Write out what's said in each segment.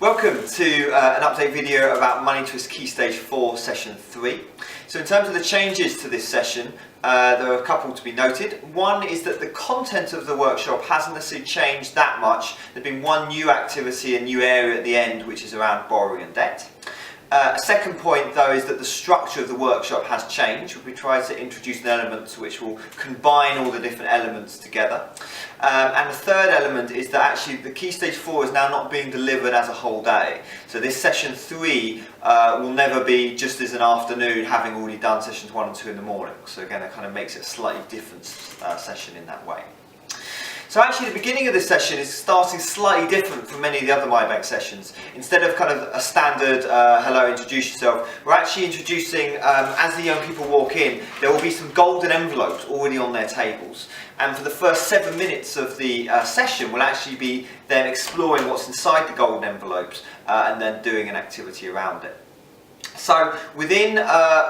Welcome to an update video about Money Twist Key Stage 4 Session 3. So in terms of the changes to this session, there are a couple to be noted. One is that the content of the workshop hasn't necessarily changed that much. There's been one new activity, a new area at the end, which is around borrowing and debt. A second point though is that the structure of the workshop has changed. We try to introduce an element which will combine all the different elements together. And the third element is that actually the Key Stage 4 is now not being delivered as a whole day. So this Session 3 will never be just as an afternoon, having already done Sessions 1 and 2 in the morning. So again, it kind of makes it a slightly different session in that way. So actually the beginning of this session is starting slightly different from many of the other MyBank sessions. Instead of kind of a standard hello, introduce yourself, we're actually introducing, as the young people walk in, there will be some golden envelopes already on their tables. And for the first 7 minutes of the session, we'll actually be then exploring what's inside the golden envelopes and then doing an activity around it. So within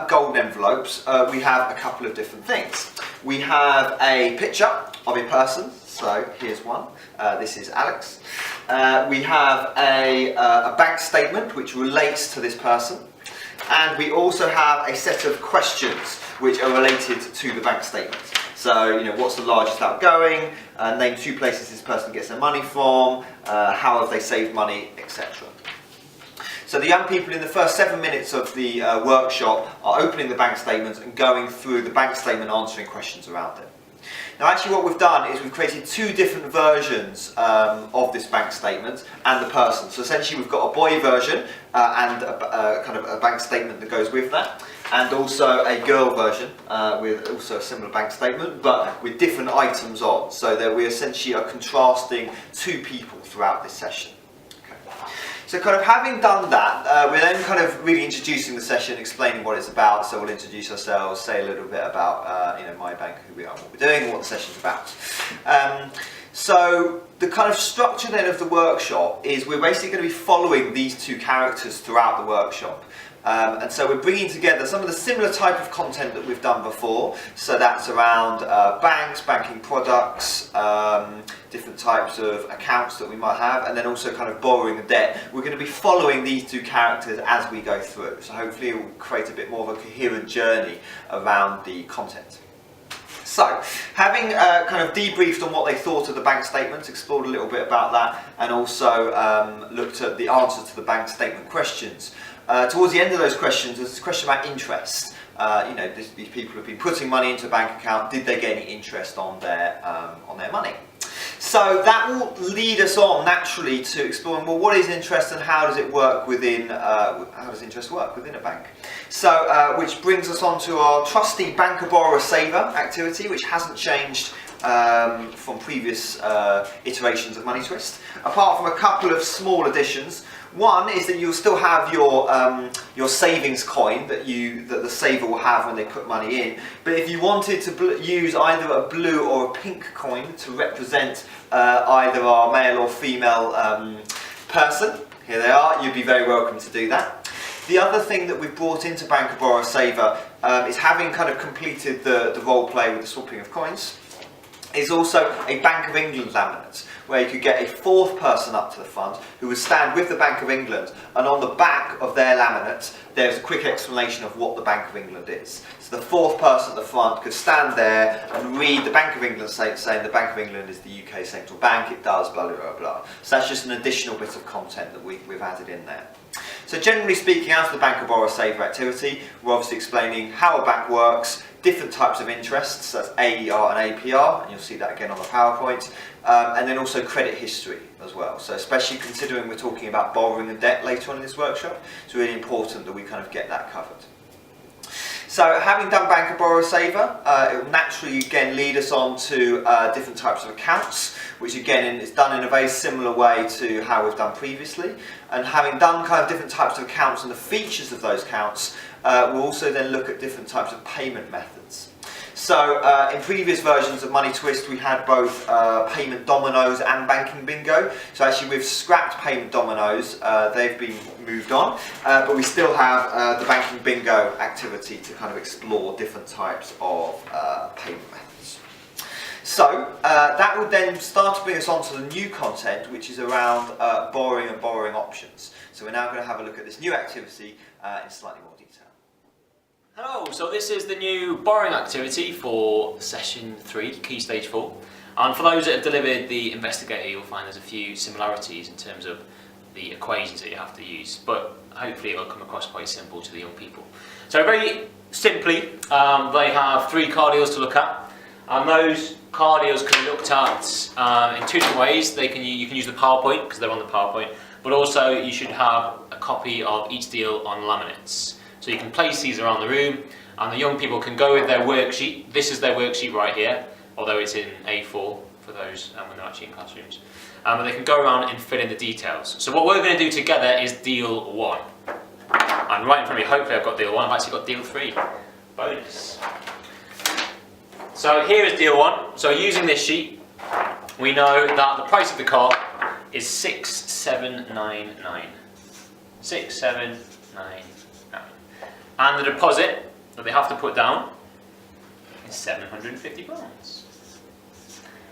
golden envelopes, we have a couple of different things. We have a picture of a person. So here's one. This is Alex. We have a bank statement which relates to this person. And we also have a set of questions which are related to the bank statement. So, you know, what's the largest outgoing, name 2 places this person gets their money from, how have they saved money, etc. So the young people in the first 7 minutes of the workshop are opening the bank statements and going through the bank statement, answering questions around it. Now actually what we've done is we've created 2 different versions of this bank statement and the person. So essentially we've got a boy version and a kind of a bank statement that goes with that, and also a girl version with also a similar bank statement but with different items on, so that we essentially are contrasting 2 people throughout this session. So kind of having done that, we're then kind of really introducing the session, explaining what it's about. So we'll introduce ourselves, say a little bit about MyBank, who we are, what we're doing, what the session's about. So the kind of structure then of the workshop is we're basically going to be following these 2 characters throughout the workshop. And so we're bringing together some of the similar type of content that we've done before. So that's around banks, banking products, different types of accounts that we might have, and then also kind of borrowing and debt. We're going to be following these 2 characters as we go through. So hopefully it will create a bit more of a coherent journey around the content. So, having kind of debriefed on what they thought of the bank statements, explored a little bit about that, and also looked at the answers to the bank statement questions. Towards the end of those questions, there's this question about interest. These people have been putting money into a bank account. Did they get any interest on their money? So that will lead us on naturally to exploring, well, what is interest and how does it work within, how does interest work within a bank? So, which brings us on to our trusty banker, borrower, saver activity, which hasn't changed from previous iterations of Money Twist, apart from a couple of small additions. One is that you'll still have your savings coin that the saver will have when they put money in. But if you wanted to use either a blue or a pink coin to represent either our male or female person, here they are, you'd be very welcome to do that. The other thing that we've brought into Banker, Borrower, Saver is, having kind of completed the role play with the swapping of coins, is also a Bank of England laminate, where you could get a 4th person up to the front who would stand with the Bank of England, and on the back of their laminate there's a quick explanation of what the Bank of England is. So the 4th person at the front could stand there and read the Bank of England saying the Bank of England is the UK central bank, it does blah blah blah blah. So that's just an additional bit of content that we've added in there. So generally speaking, as the Banker, Borrower, Saver activity, we're obviously explaining how a bank works, different types of interests, that's AER and APR, and you'll see that again on the PowerPoint, and then also credit history as well. So especially considering we're talking about borrowing and debt later on in this workshop, it's really important that we kind of get that covered. So having done Banker, Borrower, Saver, it will naturally again lead us on to different types of accounts, which again is done in a very similar way to how we've done previously. And having done kind of different types of accounts and the features of those accounts, we'll also then look at different types of payment methods. So in previous versions of Money Twist we had both payment dominoes and banking bingo. So actually we've scrapped payment dominoes, they've been moved on, but we still have the banking bingo activity to kind of explore different types of payment methods. So that would then start to bring us on to the new content, which is around borrowing and borrowing options. So we're now going to have a look at this new activity in slightly more detail. Hello, so this is the new borrowing activity for session 3, key stage 4. And for those that have delivered the investigator, you'll find there's a few similarities in terms of the equations that you have to use, but hopefully it'll come across quite simple to the young people. So very simply, they have 3 cardios to look at, and those cardios can be looked at in 2 different ways. You can use the PowerPoint, because they're on the PowerPoint, but also you should have a copy of each deal on laminates. So you can place these around the room, and the young people can go with their worksheet. This is their worksheet right here, although it's in A4 for those when they're actually in classrooms. And they can go around and fill in the details. So what we're going to do together is deal 1. And right in front of me, hopefully I've got deal 1, I've actually got deal 3. Bonus. So here is deal 1. So using this sheet, we know that the price of the car is 6799. 6799. And the deposit that they have to put down is £750.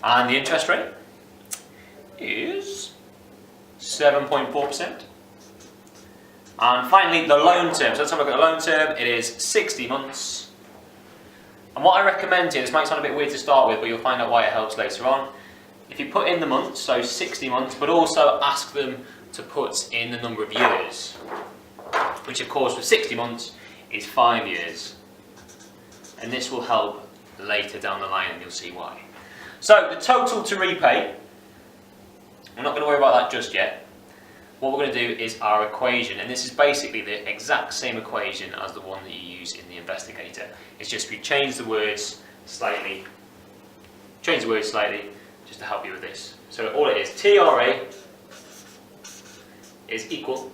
And the interest rate is 7.4%. And finally, the loan term. So let's have a look at the loan term. It is 60 months. And what I recommend here, this might sound a bit weird to start with, but you'll find out why it helps later on. If you put in the months, so 60 months, but also ask them to put in the number of years, which of course with 60 months is 5 years. And this will help later down the line, and you'll see why. So the total to repay, we're not going to worry about that just yet. What we're going to do is our equation, and this is basically the exact same equation as the one that you use in the investigator. It's just we change the words slightly, just to help you with this. So all it is, TRA is equal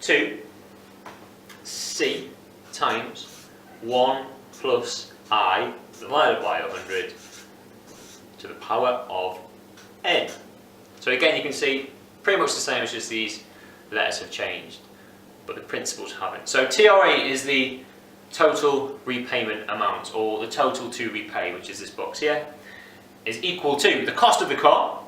to C times 1 plus I divided by 100 to the power of n. So again, you can see pretty much the same, as just these letters have changed, but the principles haven't. So TRA is the total repayment amount, or the total to repay, which is this box here, is equal to the cost of the car,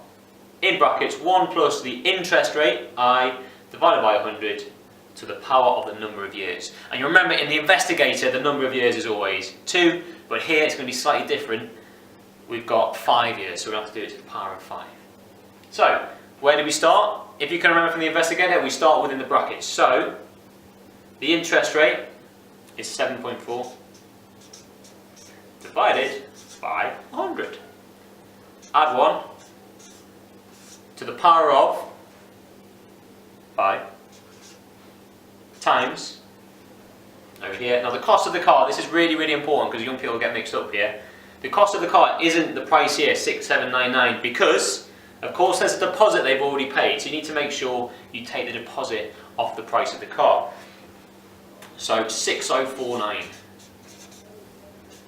in brackets 1 plus the interest rate, I, divided by 100 to the power of the number of years. And you remember in the investigator, the number of years is always 2, but here it's going to be slightly different. We've got 5 years, so we're going to have to do it to the power of 5. So, where do we start? If you can remember from the investigator, we start within the brackets. So, the interest rate is 7.4 divided by 100. Add 1 to the power of 5 times over here. Now the cost of the car, this is really, really important because young people get mixed up here. The cost of the car isn't the price here, 6799, because of course there's a deposit they've already paid, so you need to make sure you take the deposit off the price of the car. So 6049.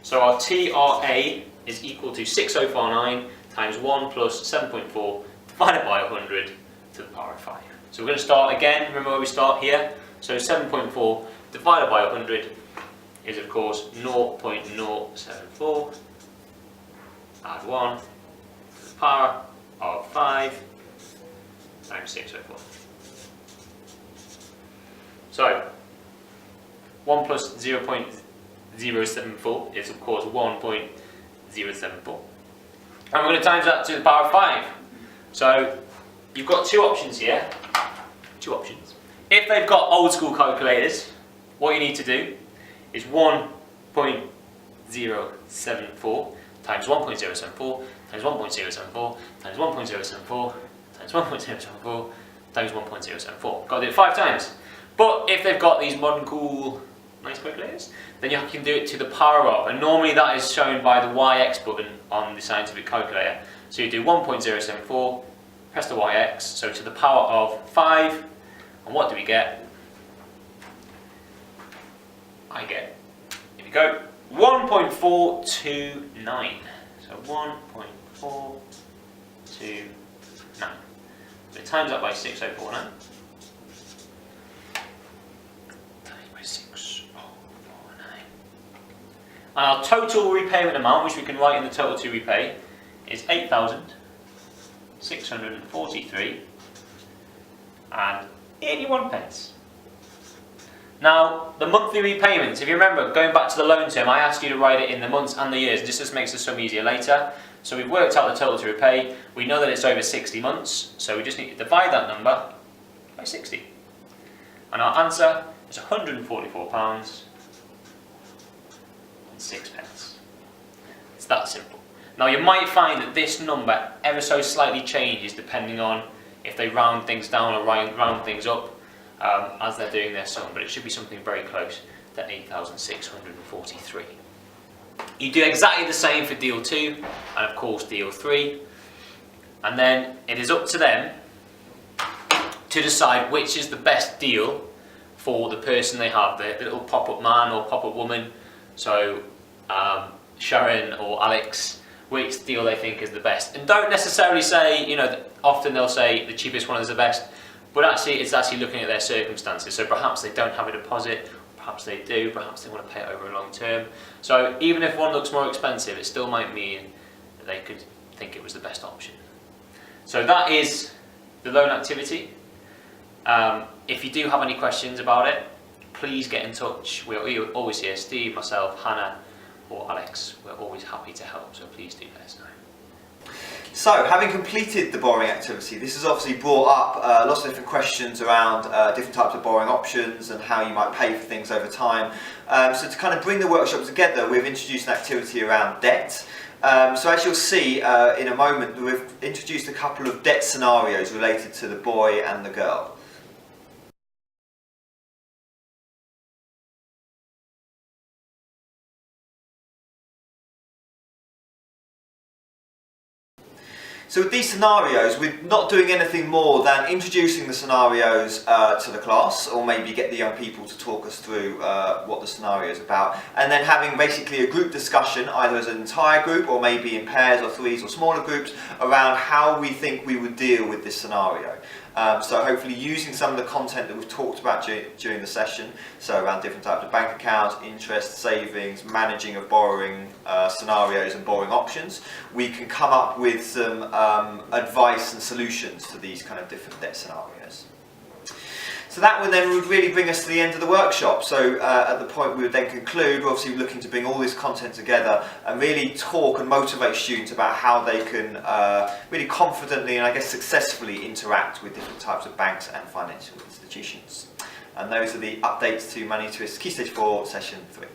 So our TRA is equal to 6049 times 1 plus 7.4 divided by 100 to the power of 5. So we're going to start again, remember where we start here. So 7.4 divided by 100 is of course 0.074. Add 1 to the power of 5 times 604. So 1 plus 0.074 is of course 1.074. And we're going to times that to the power of 5. So you've got 2 options here. 2 options. If they've got old school calculators, what you need to do is 1.074 times 1.074 times 1.074 times 1.074 times 1.074 times 1.074. Got to do it 5 times. But if they've got these modern cool nice calculators, then you can do it to the power of, and normally that is shown by the YX button on the scientific calculator. So you do 1.074, press the YX, so to the power of 5, and what do we get? I get, here we go, 1.429. So 1.429. So times that by 6049. Times by 6049. And our total repayment amount, which we can write in the total to repay, is 8,643 and 81 pence. Now, the monthly repayments, if you remember, going back to the loan term, I asked you to write it in the months and the years. This makes the sum easier later. So we've worked out the total to repay. We know that it's over 60 months, so we just need to divide that number by 60. And our answer is £144 and 6 pence. It's that simple. Now you might find that this number ever so slightly changes depending on if they round things down or round things up as they're doing their sum, but it should be something very close to 8,643. You do exactly the same for deal 2 and of course deal 3, and then it is up to them to decide which is the best deal for the person they have, the little pop-up man or pop-up woman, so Sharon or Alex, which deal they think is the best. And don't necessarily say, you know, often they'll say the cheapest one is the best, but actually it's actually looking at their circumstances. So perhaps they don't have a deposit, perhaps they do, perhaps they want to pay it over a long term. So even if one looks more expensive, it still might mean that they could think it was the best option. So that is the loan activity. If you do have any questions about it, please get in touch. We're always here, Steve, myself, Hannah or Alex. We're always happy to help, so please do let us know. So, having completed the borrowing activity, this has obviously brought up lots of different questions around different types of borrowing options and how you might pay for things over time. So to kind of bring the workshop together, we've introduced an activity around debt. So as you'll see in a moment, we've introduced a couple of debt scenarios related to the boy and the girl. So with these scenarios, we're not doing anything more than introducing the scenarios to the class, or maybe get the young people to talk us through what the scenario is about, and then having basically a group discussion, either as an entire group or maybe in pairs or threes or smaller groups, around how we think we would deal with this scenario. So hopefully using some of the content that we've talked about during the session, so around different types of bank accounts, interest, savings, managing of borrowing scenarios and borrowing options, we can come up with some advice and solutions to these kind of different debt scenarios. So that would then really bring us to the end of the workshop. So at the point we would then conclude, we're obviously looking to bring all this content together and really talk and motivate students about how they can really confidently and I guess successfully interact with different types of banks and financial institutions. And those are the updates to Money Twist Key Stage 4 Session 3.